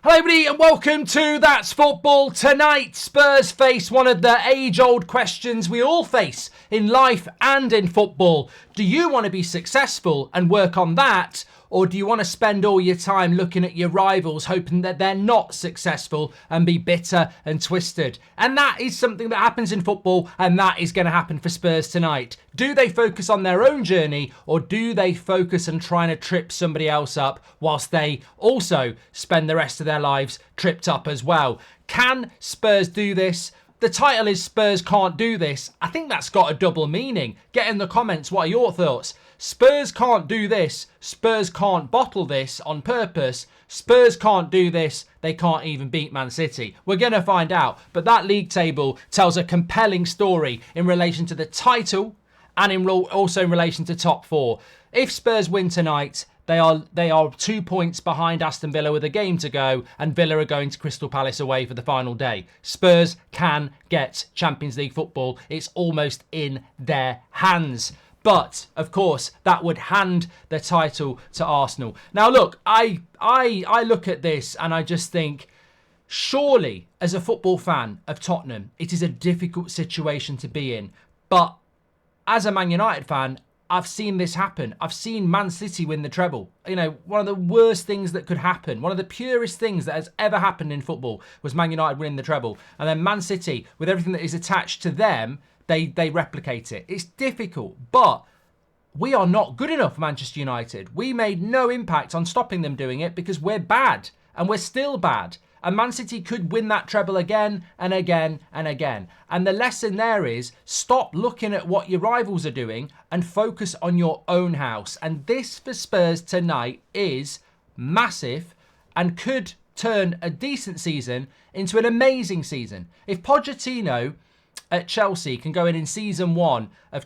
Hello everybody and welcome to That's Football. Tonight, Spurs face one of the age-old questions we all face in life and in football. Do you want to be successful and work on that? Or do you want to spend all your time looking at your rivals, hoping that they're not successful and be bitter and twisted? And that is something that happens in football, and that is going to happen for Spurs tonight. Do they focus on their own journey, or do they focus on trying to trip somebody else up whilst they also spend the rest of their lives tripped up as well? Can Spurs do this? The title is Spurs Can't Do This. I think that's got a double meaning. Get in the comments, what are your thoughts? Spurs can't do this. Spurs can't bottle this on purpose. Spurs can't do this. They can't even beat Man City. We're going to find out. But that league table tells a compelling story in relation to the title and also in relation to top four. If Spurs win tonight, they are 2 points behind Aston Villa with a game to go, and Villa are going to Crystal Palace away for the final day. Spurs can get Champions League football. It's almost in their hands. But, of course, that would hand the title to Arsenal. Now, look, I look at this and I just think, surely, as a football fan of Tottenham, it is a difficult situation to be in. But as a Man United fan, I've seen this happen. I've seen Man City win the treble. You know, one of the worst things that could happen, one of the purest things that has ever happened in football was Man United winning the treble. And then Man City, with everything that is attached to them, they replicate it. It's difficult, but we are not good enough, Manchester United. We made no impact on stopping them doing it because we're bad, and we're still bad. And Man City could win that treble again and again and again. And the lesson there is, stop looking at what your rivals are doing and focus on your own house. And this for Spurs tonight is massive and could turn a decent season into an amazing season. If Pochettino at Chelsea can go in season one of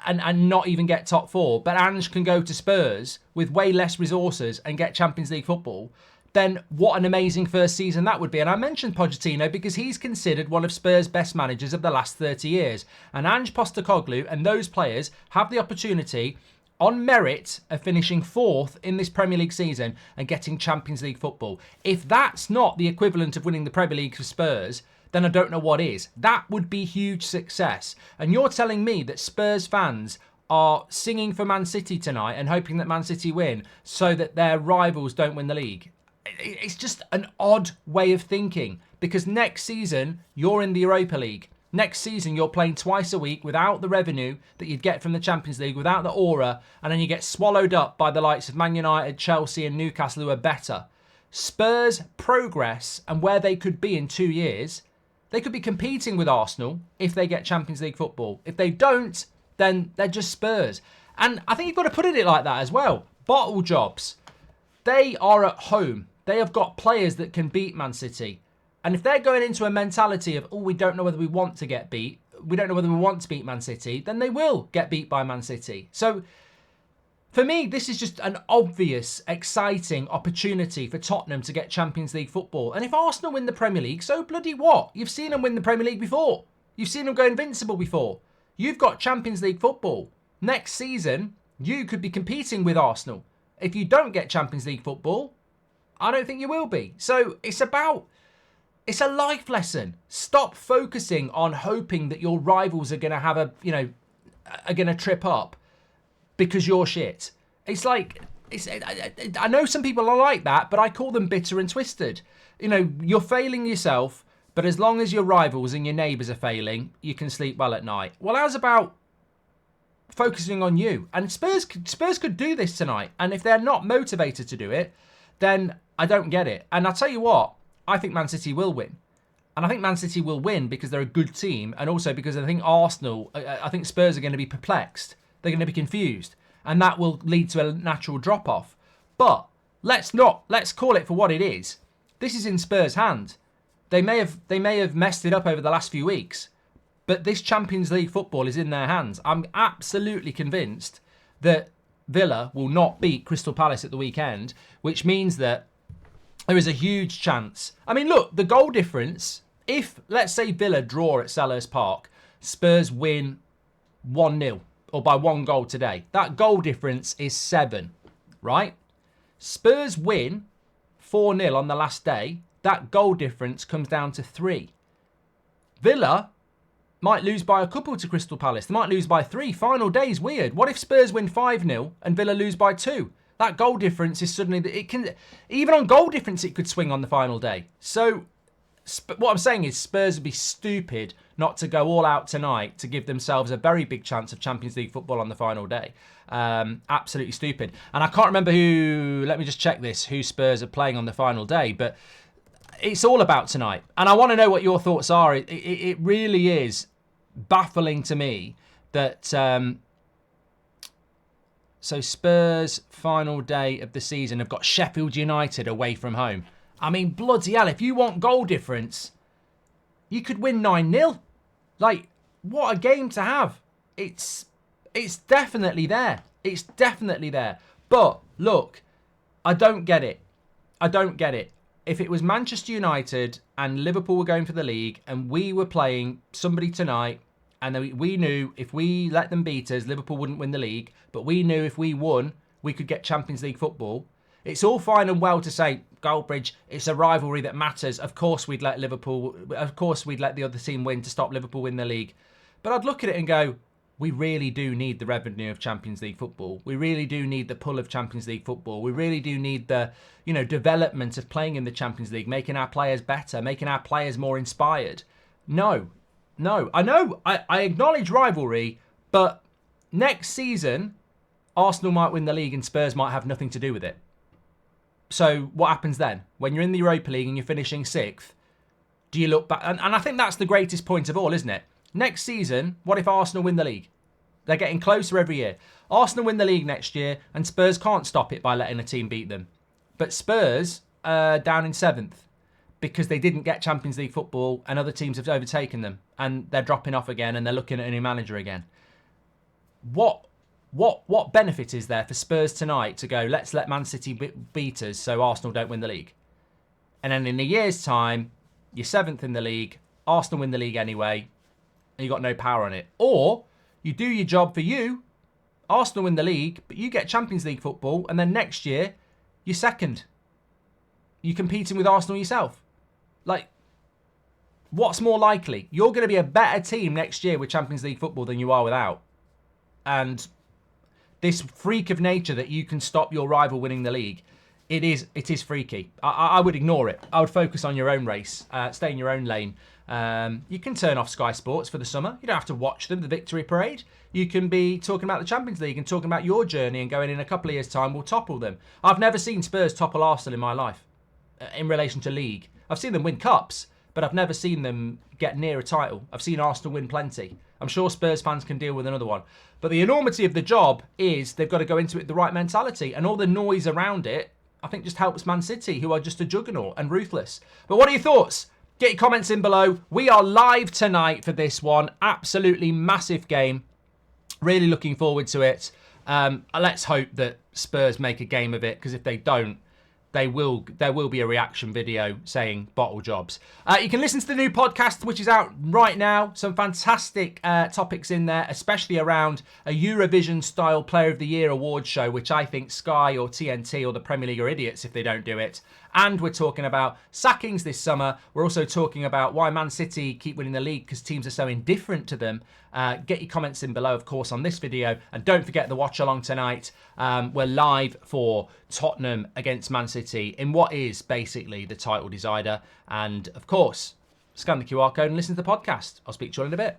and not even get top four, but Ange can go to Spurs with way less resources and get Champions League football, then what an amazing first season that would be. And I mentioned Pochettino because he's considered one of Spurs' best managers of the last 30 years. And Ange Postecoglou and those players have the opportunity on merit of finishing fourth in this Premier League season and getting Champions League football. If that's not the equivalent of winning the Premier League for Spurs, then I don't know what is. That would be huge success. And you're telling me that Spurs fans are singing for Man City tonight and hoping that Man City win so that their rivals don't win the league? It's just an odd way of thinking, because next season you're in the Europa League. Next season you're playing twice a week without the revenue that you'd get from the Champions League, without the aura, and then you get swallowed up by the likes of Man United, Chelsea and Newcastle, who are better. Spurs' progress and where they could be in 2 years, they could be competing with Arsenal if they get Champions League football. If they don't, then they're just Spurs. And I think you've got to put it like that as well. Bottle jobs. They are at home. They have got players that can beat Man City. And if they're going into a mentality of, we don't know whether we want to get beat, we don't know whether we want to beat Man City, then they will get beat by Man City. So for me, this is just an obvious, exciting opportunity for Tottenham to get Champions League football. And if Arsenal win the Premier League, so bloody what? You've seen them win the Premier League before. You've seen them go invincible before. You've got Champions League football. Next season, you could be competing with Arsenal. If you don't get Champions League football, I don't think you will be. So it's a life lesson. Stop focusing on hoping that your rivals are going to have are going to trip up because you're shit. It's like, I know some people are like that, but I call them bitter and twisted. You're failing yourself, but as long as your rivals and your neighbours are failing, you can sleep well at night. Well, how's about focusing on you? And Spurs could do this tonight. And if they're not motivated to do it, then I don't get it. And I'll tell you what, I think Man City will win. And I think Man City will win because they're a good team, and also because I think Spurs are going to be perplexed. They're going to be confused. And that will lead to a natural drop-off. But let's call it for what it is. This is in Spurs' hand. They may have messed it up over the last few weeks, but this Champions League football is in their hands. I'm absolutely convinced that Villa will not beat Crystal Palace at the weekend, which means that there is a huge chance. I mean, look, the goal difference, if, let's say, Villa draw at Selhurst Park, Spurs win 1-0 or by 1 goal today, that goal difference is 7, right? Spurs win 4-0 on the last day, that goal difference comes down to 3. Villa might lose by a couple to Crystal Palace. They might lose by 3. Final day's weird. What if Spurs win 5-0 and Villa lose by 2? That goal difference is suddenly... Even on goal difference, it could swing on the final day. So what I'm saying is Spurs would be stupid not to go all out tonight to give themselves a very big chance of Champions League football on the final day. Absolutely stupid. And I can't remember who... Let me just check this. Who Spurs are playing on the final day. But it's all about tonight. And I want to know what your thoughts are. It really is baffling to me that... So Spurs, final day of the season, have got Sheffield United away from home. I mean, bloody hell, if you want goal difference, you could win 9-0. Like, what a game to have. It's definitely there. It's definitely there. But, look, I don't get it. I don't get it. If it was Manchester United and Liverpool were going for the league and we were playing somebody tonight, and we knew if we let them beat us, Liverpool wouldn't win the league. But we knew if we won, we could get Champions League football. It's all fine and well to say, Goldbridge, it's a rivalry that matters. Of course we'd let the other team win to stop Liverpool win the league. But I'd look at it and go, we really do need the revenue of Champions League football. We really do need the pull of Champions League football. We really do need the, development of playing in the Champions League, making our players better, making our players more inspired. No, I know, I acknowledge rivalry, but next season, Arsenal might win the league and Spurs might have nothing to do with it. So what happens then? When you're in the Europa League and you're finishing 6th, do you look back? And I think that's the greatest point of all, isn't it? Next season, what if Arsenal win the league? They're getting closer every year. Arsenal win the league next year and Spurs can't stop it by letting a team beat them. But Spurs are down in 7th. Because they didn't get Champions League football and other teams have overtaken them and they're dropping off again and they're looking at a new manager again. What benefit is there for Spurs tonight to go, let's let Man City beat us so Arsenal don't win the league? And then in a year's time, you're 7th in the league, Arsenal win the league anyway, and you've got no power on it. Or you do your job for you, Arsenal win the league, but you get Champions League football and then next year, you're 2nd. You're competing with Arsenal yourself. Like, what's more likely? You're going to be a better team next year with Champions League football than you are without. And this freak of nature that you can stop your rival winning the league, it is freaky. I would ignore it. I would focus on your own race, stay in your own lane. You can turn off Sky Sports for the summer. You don't have to watch them, the victory parade. You can be talking about the Champions League and talking about your journey and going in a couple of years' time, we'll topple them. I've never seen Spurs topple Arsenal in my life in relation to league. I've seen them win cups, but I've never seen them get near a title. I've seen Arsenal win plenty. I'm sure Spurs fans can deal with another one. But the enormity of the job is they've got to go into it with the right mentality. And all the noise around it, I think, just helps Man City, who are just a juggernaut and ruthless. But what are your thoughts? Get your comments in below. We are live tonight for this one. Absolutely massive game. Really looking forward to it. Let's hope that Spurs make a game of it, because if they don't, there will be a reaction video saying bottle jobs. You can listen to the new podcast, which is out right now. Some fantastic topics in there, especially around a Eurovision-style Player of the Year award show, which I think Sky or TNT or the Premier League are idiots if they don't do it. And we're talking about sackings this summer. We're also talking about why Man City keep winning the league because teams are so indifferent to them. Get your comments in below, of course, on this video. And don't forget the watch along tonight. We're live for Tottenham against Man City in what is basically the title decider. And, of course, scan the QR code and listen to the podcast. I'll speak to you all in a bit.